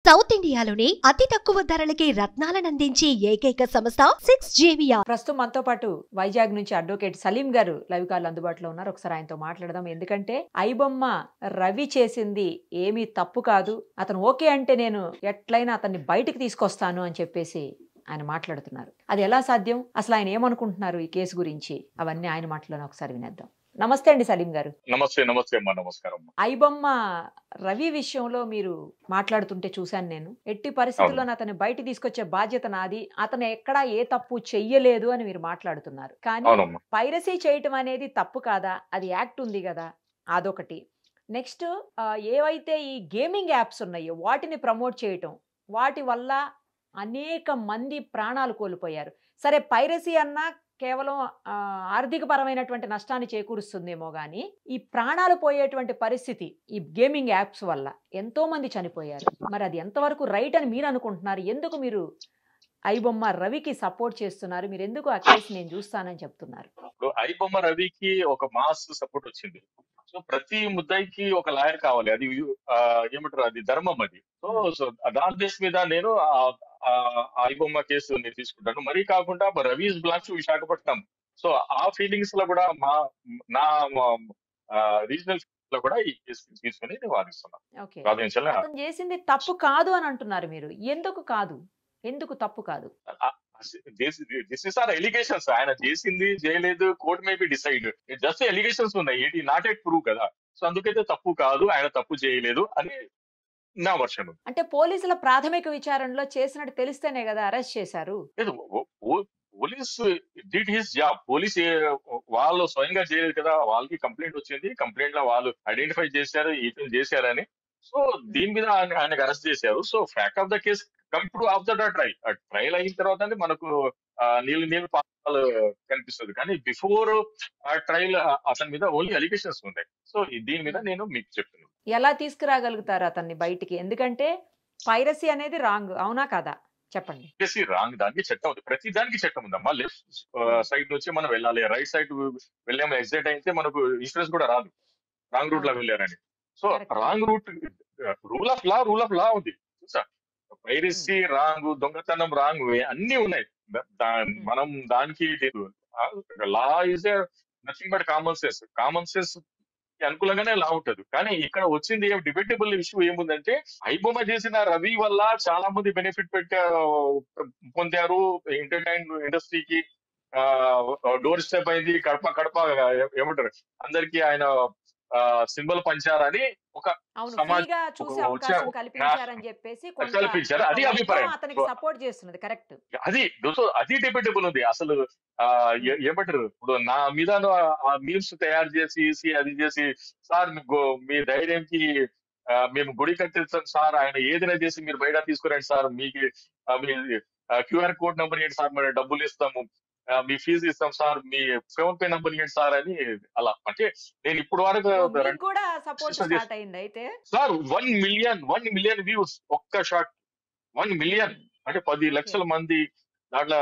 South ఇండియాలోని అతి తక్కువ ధరలకి రత్నాలనందించే ఏకైక సంస్థ 6JVR. ప్రస్తుతం మనతో పాటు వైజాగ్ నుంచి అడ్వకేట్ సలీం గారు లైవ్ కాల్ అందుబాటులో ఉన్నారు. ఒకసారి ఆయనతో మాట్లాడదాం. ఎందుకంటే ఐబొమ్మ రవి చేసింది ఏమీ తప్పు కాదు, అతను ఓకే అంటే నేను ఎట్లయినా అతన్ని బయటికి తీసుకొస్తాను అని చెప్పేసి ఆయన మాట్లాడుతున్నారు. అది ఎలా సాధ్యం, అసలు ఆయన ఏమనుకుంటున్నారు ఈ కేసు గురించి, అవన్నీ ఆయన మాటలోనే ఒకసారి వినేద్దాం. నమస్తే అండి సలీం గారు. నమస్తే నమస్తే అమ్మా, నమస్కారం. ఐబొమ్మ రవి విషయంలో మీరు మాట్లాడుతుంటే చూశాను నేను. ఎట్టి పరిస్థితుల్లో అతన్ని బయట తీసుకొచ్చే బాధ్యత నాది, అతను ఎక్కడా ఏ తప్పు చెయ్యలేదు అని మీరు మాట్లాడుతున్నారు. కానీ పైరసీ చేయటం అనేది తప్పు కాదా? అది యాక్ట్ ఉంది కదా, అదొకటి. నెక్స్ట్ ఏవైతే ఈ గేమింగ్ యాప్స్ ఉన్నాయో వాటిని ప్రమోట్ చేయటం, వాటి వల్ల అనేక మంది ప్రాణాలు కోల్పోయారు. సరే, పైరసీ అన్నా కేవలం ఆర్థిక పరమైనటువంటి నష్టాన్ని చేకూరుస్తుందేమో కానీ ఈ ప్రాణాలు పోయేటువంటి పరిస్థితి ఈ గేమింగ్ యాప్స్ వల్ల ఎంతో మంది చనిపోయారు. మరి అది ఎంతవరకు రైట్ అని మీరు అనుకుంటున్నారు? ఎందుకు మీరు ఐబొమ్మ రవికి సపోర్ట్ చేస్తున్నారు? మీరు ఎందుకు ఆ కేసు నేను చూస్తానని చెప్తున్నారు? ఐబొమ్మ రవికి ఒక మాస్ సపోర్ట్ వచ్చింది. సో ప్రతి ముద్దాయికి ఒక లాయర్ కావాలి, అది ఏమంటారు, అది ధర్మం అది. సో దాని బేస్ మీద నేను ఐబొమ్మ కేసు నేను తీసుకుంటాను. మరీ కాకుండా రవీస్ బ్లాక్స్ విశాఖపట్నం, సో ఆ ఫీలింగ్స్ లో కూడా నా రీజనల్ లో కూడా ఈ కేసు తీసుకుని నేను వాదిస్తున్నాను. అతను చేసింది తప్పు కాదు అని అంటున్నారు మీరు. ఎందుకు కాదు, ఎందుకు తప్పు కాదు? This is are allegations. ఆయన చేసింది చేయలేదు, court may be decide. Just allegations ఉన్నాయి, it is not yet prove కదా. సో అందుకైతే తప్పు కాదు, ఆయన తప్పు చేయలేదు అని నా వర్షన్. అంటే పోలీసుల ప్రాథమిక విచారణలో చేసినట్టు తెలిస్తేనే కదా అరెస్ట్ చేశారు. Police did his job. Police వాళ్ళు స్వయంగా చేయలేదు కదా, వాళ్ళకి కంప్లైంట్ వచ్చింది, కంప్లైంట్ లో వాళ్ళు ఐడెంటిఫై చేశారు ఇతను చేశారని. సో దీని మీద ఆయనకు అరెస్ట్ చేశారు. So fact of the case come to after trial అయిన తర్వాత మనకు నీళ్ళు పాలు కనిపిస్తుంది. కానీ బిఫోర్ ట్రయల్ అతని మీద ఓన్లీ అలిగేషన్స్ ఉన్నాయి. సో దీని మీద నేను మీకు చెప్తున్నాను. ఎలా తీసుకురాగలుగుతారు అతన్ని బయటికి? ఎందుకంటే పైరసీ అనేది రాంగ్, అవునా కదా? చెప్పండి. పైరసీ రాంగ్, దానికి చట్టం ఉంది, ప్రతి దానికి చట్టం ఉందమ్మా. లెఫ్ట్ సైడ్ నుంచి మనం వెళ్ళాలి, రైట్ సైడ్ వెళ్ళాము ఎగ్జిట్ అయితే మనకు ఇన్సూరెన్స్ కూడా రాదు, రాంగ్ రూట్ లో వెళ్ళారని. So wrong route, rule of law ఉంది చూసా. పైరసీ రాంగ్, దొంగతనం రాంగ్, అన్ని ఉన్నాయి. మనం దానికి law is nothing but common sense అనుకూలంగానే లా ఉంటది. కానీ ఇక్కడ వచ్చింది డిబేటబుల్ ఇష్యూ ఏముందంటే, ఐబొమ్మ చేసిన రవి వల్ల చాలా మంది బెనిఫిట్ పొందారు. ఎంటర్టైన్ ఇండస్ట్రీకి డోర్ స్టెప్ అయింది, కడప ఏమంటారు అందరికి ఆయన సింబల్ పంచారని ఒక సమాజం కల్పించారు. అది అభిప్రాయం, అది డిబేటబుల్ ఉంది. అసలు ఏమంటారు, ఇప్పుడు నా మీద మీమ్స్ తయారు చేసి అది చేసి, సార్ మీ ధైర్యంకి మేము గుడి కట్టిస్తాం సార్, ఆయన ఏదైనా చేసి మీరు బయట తీసుకురండి సార్, మీకు మీ క్యూఆర్ కోడ్ నెంబర్ ఏంటి సార్, మేము డబ్బులు ఇస్తాము, మీ ఫీజు ఇస్తాం సార్, మీ ఫోన్ పే నంబర్ ఏంటి సార్ అని. అలా అంటే నేను ఇప్పుడు వరకు సార్ 1 మిలియన్ వ్యూస్ ఒక్క షాట్, 1 మిలియన్ అంటే 10 లక్షల మంది, దాంట్లో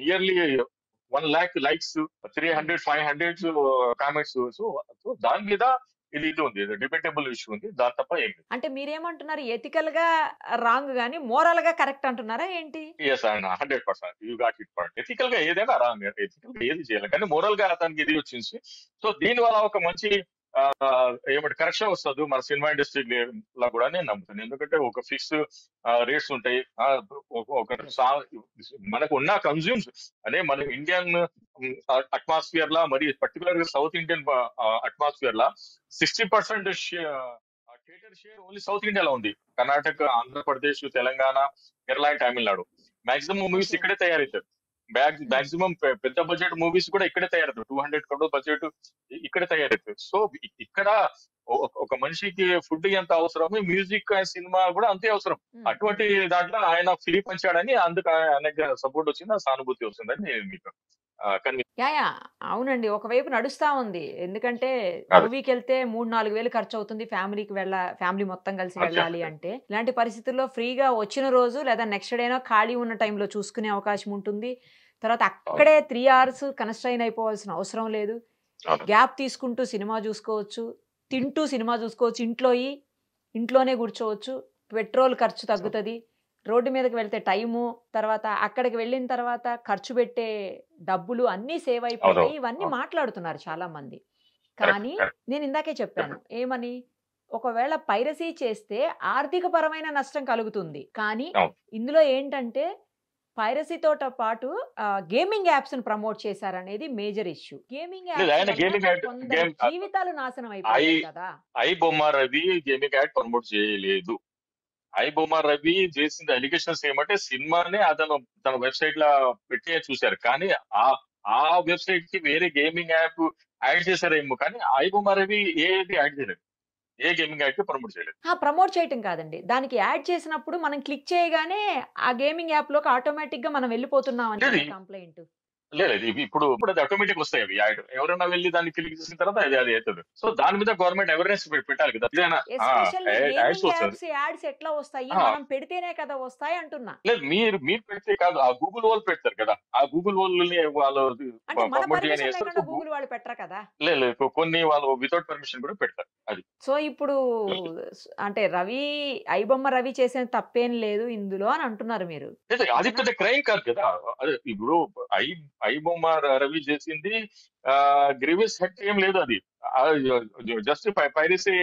nearly 1 lakh likes, 300-500 comments. So దాని మీద ఇది ఉంది, డిబేటబుల్ ఇష్యూ ఉంది, దాని తప్ప ఏం లేదు. అంటే మీరేమంటున్నారు, ఎథికల్ గా రాంగ్ గానీ మోరల్ గా కరెక్ట్ అంటున్నారా ఏంటి? ఎస్ ఆయన 100% you got it point. Ethical గా ఏదైనా రాంగ్, ఎథికల్ గా ఏది చేయాలి, కానీ మోరల్ గా అతనికి ఇది వచ్చింది. సో దీని వల్ల ఒక మంచి ఏమంటే కరెక్షన్ వస్తుంది మన సినిమా ఇండస్ట్రీలో కూడా నేను నమ్ముతాను. ఎందుకంటే ఒక ఫిక్స్ రేట్స్ ఉంటాయి, ఒక మనకు ఉన్న కన్జ్యూమ్స్ అదే మన ఇండియన్ అట్మాస్ఫియర్ లా, మరి పర్టికులర్ గా సౌత్ ఇండియన్ అట్మాస్ఫియర్ లా 60% థియేటర్ షేర్ ఓన్లీ సౌత్ ఇండియాలో ఉంది. కర్ణాటక, ఆంధ్రప్రదేశ్, తెలంగాణ, కేరళ, తమిళనాడు మాక్సిమం మూవీస్ ఇక్కడే తయారవుతారు. మాక్సిమం పెద్ద బడ్జెట్ మూవీస్ కూడా ఇక్కడే తయారవుతాయి. 200 crore బడ్జెట్ ఇక్కడే తయారవుతాయి. సో ఇక్కడ ఒక మనిషికి ఫుడ్ ఎంత అవసరమో మ్యూజిక్ సినిమా కూడా అంతే అవసరం. అటువంటి దాంట్లో ఆయన ఫిలిం పంచాడని అందుకు ఆయనకి సపోర్ట్ వచ్చింది, సానుభూతి వస్తుందని నేను మీకు అవునండి. ఒకవైపు నడుస్తా ఉంది, ఎందుకంటే మూవీకి వెళ్తే 3-4 వేలు ఖర్చు అవుతుంది, ఫ్యామిలీ మొత్తం కలిసి వెళ్ళాలి అంటే. ఇలాంటి పరిస్థితుల్లో ఫ్రీగా వచ్చిన రోజు లేదా నెక్స్ట్ డేనో ఖాళీ ఉన్న టైంలో చూసుకునే అవకాశం ఉంటుంది. తర్వాత అక్కడే 3 hours కన్స్ట్రైన్ అయిపోవాల్సిన అవసరం లేదు, గ్యాప్ తీసుకుంటూ సినిమా చూసుకోవచ్చు, తింటూ సినిమా చూసుకోవచ్చు, ఇంట్లోనే కూర్చోవచ్చు. పెట్రోల్ ఖర్చు సో తగ్గుతది. రోడ్డు మీదకి వెళ్తే టైము, తర్వాత అక్కడికి వెళ్ళిన తర్వాత ఖర్చు పెట్టే డబ్బులు అన్నీ సేవ్ అవును. అయిపోతాయి. ఇవన్నీ అవును. మాట్లాడుతున్నారు చాలామంది. కరెక్ట్. కానీ కరెక్ట్. నేను ఇందాకే చెప్పాను. చెప్పండి. ఏమని? ఒకవేళ పైరసీ చేస్తే ఆర్థికపరమైన నష్టం కలుగుతుంది. కానీ అవును. ఇందులో ఏంటంటే పైరసీతోట పాటు గేమింగ్ యాప్స్‌ని ప్రమోట్ చేశారనేది మేజర్ ఇష్యూ. గేమింగ్ లేదు యాప్స్ ఆయన వల్ల గేమింగ్ యాడ్ కొందరి గేమ్ జీవితాలు నాశనం ఐ అయిపోయాయి కదా! ఐ బొమ్మ రవి గేమింగ్ యాడ్ ప్రమోట్ చేయలేదు. ఐ బొమ్మ రవి చేసిన అలిగేషన్స్ ఏమంటే సినిమానే అతను తన వెబ్‌సైట్ లా పెట్టి చూసారు. కానీ ఆ ఆ వెబ్‌సైట్ కి వేరే గేమింగ్ యాప్ యాడ్ చేశారేమో కానీ ఐ బొమ్మ రవి ఏది యాడ్ చేయలేదు. ఏ గేమింగ్ యాడ్ ప్రమోట్ చేయలేదు. ప్రమోట్ చేయటం కాదండి. దానికి యాడ్ చేసినప్పుడు మనం క్లిక్ చేయగానే ఆ గేమింగ్ యాప్‌లోకి ఆటోమేటిక్‌గా మనం వెళ్ళిపోతున్నాం అని లేదు కదా కంప్లెయింట్. లేదు ఇవి ఇప్పుడు అది ఆటోమేటిక్ వస్తాయి అవి యాడ్. ఎవరైనా వెళ్లి దాన్ని క్లిక్ చేసిన తర్వాత అది అది అవుతుంది. సో దాని మీద గవర్నమెంట్ అవేర్నెస్ పెట్టాలి కదా. ఇదేనా ఎస్పెషల్లీ యాడ్స్ గేమింగ్ వస్తుంది. యాప్స్ ఎట్లా వస్తాయి? ఆ, మనం పెడితేనే కదా వస్తాయి అంటున్నా. లేదు మీరు పెడితే కాదు ఆ గూగుల్ వాళ్ళు పెడతారు కదా. ఆ గూగుల్ వాళ్ళని వాళ్ళు అంటే మన ప్రమోట్ చేయని పర్మిషన్ చేస్తారు. లేకుండా గూగుల్ వాళ్ళు పెట్టరు కదా! లేదు కొన్ని వాళ్ళు వితౌట్ పర్మిషన్ కూడా పెడతారు. అది సో ఇప్పుడు అంటే ఐబొమ్మ రవి చేసిన తప్పేం లేదు ఇందులో అని అంటున్నారు మీరు. లేదు అది అంతేనా? పెద్ద క్రైమ్ కాదు కదా. అదే ఇప్పుడు ఐ ఐ బొమ్మ రవి చేసింది గ్రీవియస్ హెట్ ఏం లేదు అది. జస్ట్ పైరసీ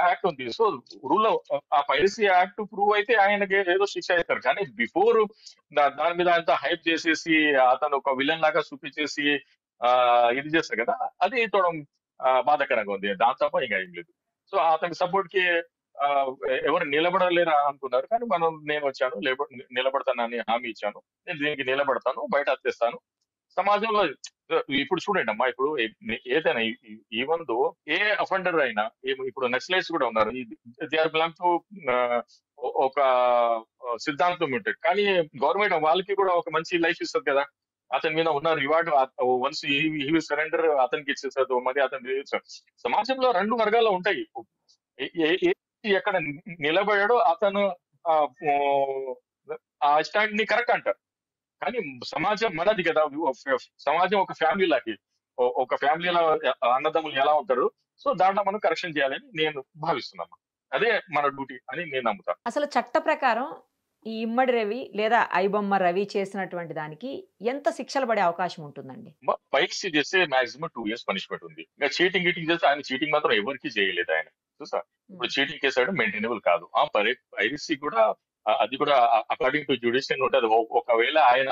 యాక్ట్ ఉంది. సో రూల్ ఆ పైరసీ యాక్ట్ ప్రూవ్ అయితే ఆయనకి ఏదో శిక్ష అవుతారు. కానీ బిఫోర్ దాని మీద అంత హైప్ చేసేసి అతను ఒక విలన్ లాగా చూపించేసి ఆ ఇది చేస్తారు కదా. అది చూడడం బాధాకరంగా ఉంది. దాని తప్ప ఇంకా ఏం లేదు. సో అతనికి సపోర్ట్ కి ఆ, ఎవరు నిలబడలేరా అనుకున్నారు. కానీ నేను వచ్చాను నిలబడతానని హామీ ఇచ్చాను. నేను దీనికి నిలబడతాను, బయట తెస్తాను. సమాజంలో ఇప్పుడు చూడండి అమ్మా, ఇప్పుడు ఏదైనా ఈవెన్ దో ఏ అఫెండర్ అయినా ఇప్పుడు నక్సలైట్స్ కూడా ఉన్నారు. దే ఆర్ బిలాంగ్ టు ఒక సిద్ధాంతం ఉంటుంది. కానీ గవర్నమెంట్ వాళ్ళకి కూడా ఒక మంచి లైఫ్ ఇస్తుంది కదా. అతని మీద ఉన్న రివార్డ్ వన్స్ సరెండర్ అతనికి ఇచ్చేస్తారు, మరి అతను సమాజంలో రెండు వర్గాలు ఉంటాయి. ఏ ఏ- ఏ- ఎక్కడ నిలబడాడో అతను ఆ ఆ స్టాండ్ ని కరెక్ట్ అంటారు. కానీ సమాజం మనది కదా. సమాజం ఒక ఫ్యామిలీ లాకి, ఒక ఫ్యామిలీలో అన్నదమ్ములు ఎలా ఉంటారు. సో దాంట్లో మనం కరెక్షన్ చేయాలని నేను భావిస్తున్నాను. అదే మన డ్యూటీ అని నేను నమ్ముతాను. అసలు చట్ట ప్రకారం ఈ ఇమ్మడి రవి లేదా ఐబొమ్మ రవి చేసినటువంటి దానికి ఎంత శిక్షలు పడే అవకాశం ఉంటుందండి? పైకి చేస్తే మాక్సిమం 2 years పనిష్మెంట్ ఉంది. ఇంకా చీటింగ్ చేస్తే ఆయన చీటింగ్ మాత్రం ఎవరికి చేయలేదు ఆయన. చూసా ఇప్పుడు చీటింగ్ చేసాడు, మెయింటైనబుల్ కాదు. పైరసీ కూడా అది కూడా అకార్డింగ్ టు జ్యుడిషియల్ ఉంటది. ఒకవేళ ఆయన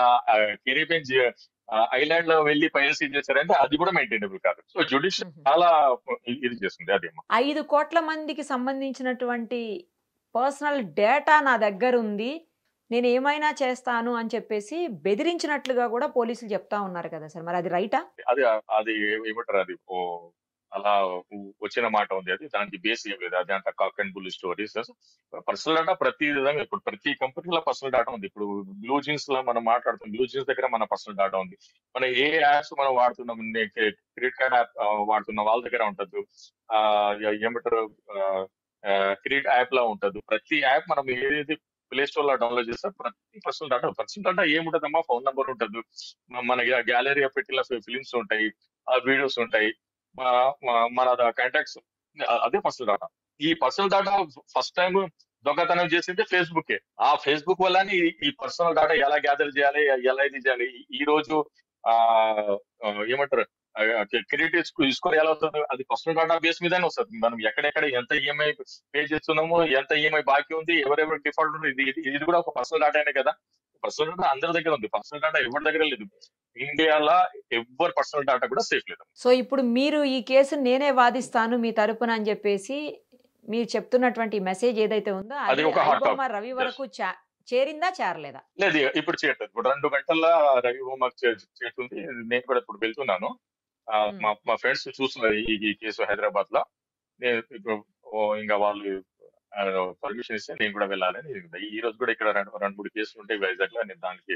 కెరీబియన్ ఐలాండ్ లో వెళ్లి పైరసీ చేశారంటే అది కూడా మెయింటైనబుల్ కాదు. సో జ్యుడిషియల్ చాలా ఇది చేస్తుంది అదేమో. 5 కోట్ల మందికి సంబంధించినటువంటి పర్సనల్ డేటా నా దగ్గర ఉంది. నేను ఏమైనా చేస్తాను అని చెప్పేసి బెదిరించినట్లుగా కూడా పోలీసులు చెప్తా ఉన్నారు కదా సార్. మరి అది రైటా? అది అది ఏమంటారు అది అలా వచ్చిన మాట ఉంది. అది దానికి బేస్ ఏం లేదు. అది అంత cock and bull stories. Personal data ప్రతి విధంగా ఇప్పుడు ప్రతి కంపెనీలో పర్సనల్ డేటా ఉంది. ఇప్పుడు బ్లూ జీన్స్ లో మనం మాట్లాడుతున్నాం, బ్లూ జీన్స్ దగ్గర మన పర్సనల్ డేటా ఉంది. మన ఏ యాప్స్ మనం వాడుతున్నాం, క్రెడిట్ కార్డ్ యాప్ వాడుతున్న వాళ్ళ దగ్గర ఉంటుంది. ఏమంటారు క్రెడిట్ యాప్ లా ఉంటుంది. ప్రతి యాప్ మనం ఏది ప్లే స్టోర్ లో డౌన్లోడ్ చేస్తే ప్రతి పర్సనల్ డేటా ఏముంటదమ్మా, ఫోన్ నెంబర్ ఉంటుంది, మన గ్యాలరీ పెట్టిన ఫిలిమ్స్ ఉంటాయి, వీడియోస్ ఉంటాయి, మన కాంటాక్ట్స్, అదే పర్సనల్ డేటా. ఈ పర్సనల్ డేటా ఫస్ట్ టైం దొంగతనం చేసింది ఫేస్బుక్. ఆ ఫేస్బుక్ వల్లనే ఈ పర్సనల్ డేటా ఎలా గ్యాదర్ చేయాలి, ఎలా ఇది చేయాలి. ఈ రోజు ఆ ఏమంటారు క్రెడిట్ స్కోర్ ఎలా వస్తుంది, అది పర్సనల్ డేటా బేస్ మీదనే వస్తుంది. మనం ఎక్కడెక్కడ ఎంత ఈఎంఐ పే చేస్తున్నాము, ఎంత ఈఎంఐ బాకీ ఉంది, ఎవరెవరు డిఫాల్ట్ ఉంది, ఇది కూడా ఒక పర్సనల్ డేటానే కదా. పర్సనల్ డేటా అందరి దగ్గర ఉంది. పర్సనల్ డేటా ఎవరి దగ్గర లేదు. ఇండియాలో ఎవరి పర్సనల్ డేటా కూడా సేఫ్ లేదు. సో ఇప్పుడు మీరు ఈ కేసు నేనే వాదిస్తాను మీ తరపున అని చెప్పేసి మీరు చెప్తున్నటువంటి మెసేజ్ ఏదైతే ఉందో అది అది ఒక హాట్ ఐబొమ్మ టాపిక్. రవి వరకు చేరిందా చేరలేదా? లేదు ఇప్పుడు చేయట్లేదు. ఇప్పుడు 2 గంటల రవి హోంవర్క్ చేస్తుంది. నేను కూడా ఇప్పుడు వెళ్తున్నాను. మా ఫ్రెండ్స్ చూస్తున్నారు ఈ కేసు హైదరాబాద్ లో. నేను ఇప్పుడు ఇంకా వాళ్ళు పర్మిషన్ ఇస్తే నేను కూడా వెళ్ళాలని. ఈ రోజు కూడా ఇక్కడ 2-3 కేసులు ఉంటాయి వైజాగ్ లో. నేను దానికి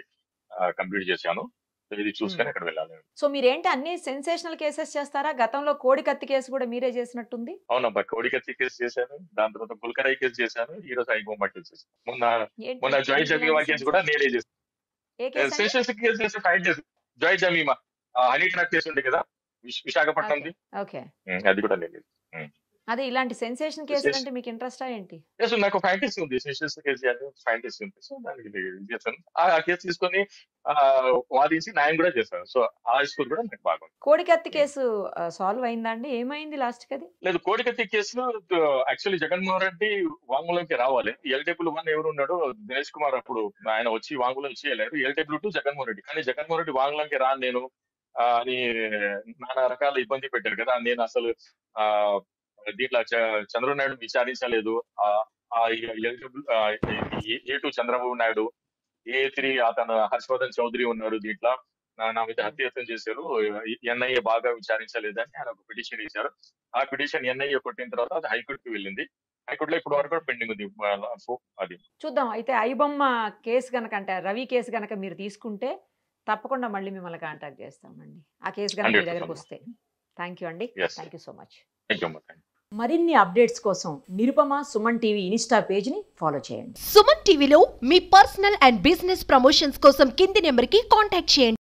కంప్లీట్ చేశాను. ఇది చూసుకొని అక్కడ వెళ్ళాలి. సో మీరేంటి అన్ని సెన్సేషనల్ కేసెస్ చేస్తారా? గతంలో కోడి కత్తి కేసు కూడా మీరే చేసినట్టుంది. అవునబ్బా, కోడికత్తి కేసు చేశాను. దాని తర్వాత గుల్కరాయి కేసు చేశాను. ఈ రోజు ఐబొమ్మ కేసు చేశాను. మొన్న జాయ్ జమీమా కేసు కూడా నేనే చేశాను. ఏ కేసు అండి? సెషన్స్ కేసు చేసి ఫైట్ చేసి Joy Jemimah honey track case ఉంది కదా విశాఖపట్నంది. ఓకే. అది కూడా నేను. అదే ఇలాంటి సెన్సేషన్ కేసులు అంటే మీకు ఇంట్రెస్టా ఏంటి? నాకు ఫ్యాంటసీ ఉంది. సెన్సేషన్ కేసు అని ఫ్యాంటసీ ఉంది. సో దానికి చేశాను. ఆ కేసు తీసుకొని వాదించి న్యాయం కూడా చేశాను. సో ఆ స్కూల్ కూడా నాకు బాగుంది. కోడికత్తి కేసు సాల్వ్ అయిందా అండి? ఏమైంది లాస్ట్ కది? లేదు, కోడికత్తి కేసులో యాక్చువల్లీ జగన్మోహన్ రెడ్డి వాంగ్మూలంకి రావాలి. LW1 ఎవరు ఉన్నాడో దినేష్ కుమార్ అప్పుడు ఆయన వచ్చి వాంగ్మూలం చేయలేరు. LW2 జగన్మోహన్ రెడ్డి. కానీ జగన్మోహన్ రెడ్డి వాంగ్మూలంకి రాను నేను అని నానా రకాల ఇబ్బంది పెట్టారు కదా. నేను అసలు దీంట్లో చంద్రబాబు నాయుడు విచారించలేదు. A2 చంద్రబాబు నాయుడు, A3 అతను హర్షవర్ధన్ చౌదరి ఉన్నాడు. దీంట్లో నా మీద హత్యాయత్నం చేశారు. NIA బాగా విచారించలేదని ఆయన ఒక పిటిషన్ ఇచ్చారు. ఆ పిటిషన్ NIA కొట్టిన తర్వాత అది హైకోర్టుకి వెళ్ళింది. హైకోర్టులో ఇప్పుడు వరకు పెండింగ్ ఉంది. అది చూద్దాం. అయితే ఐబొమ్మ కేసు గనక అంటే రవి కేసు గనక మీరు తీసుకుంటే తప్పకుండా మళ్ళీ మిమ్మల్ని కాంటాక్ట్ చేస్తామండి. ఆ కేసు గనక మీ దగ్గరకు వస్తే. థ్యాంక్ యూ అండి. Thank you so much. మరిన్ని అప్డేట్స్ కోసం నిరుపమ సుమన్ టీవీ ఇన్స్టా పేజ్ని ఫాలో చేయండి. సుమన్ టీవీలో మీ పర్సనల్ అండ్ బిజినెస్ ప్రమోషన్స్ కోసం కింది నెంబర్కి కాంటాక్ట్ చేయండి.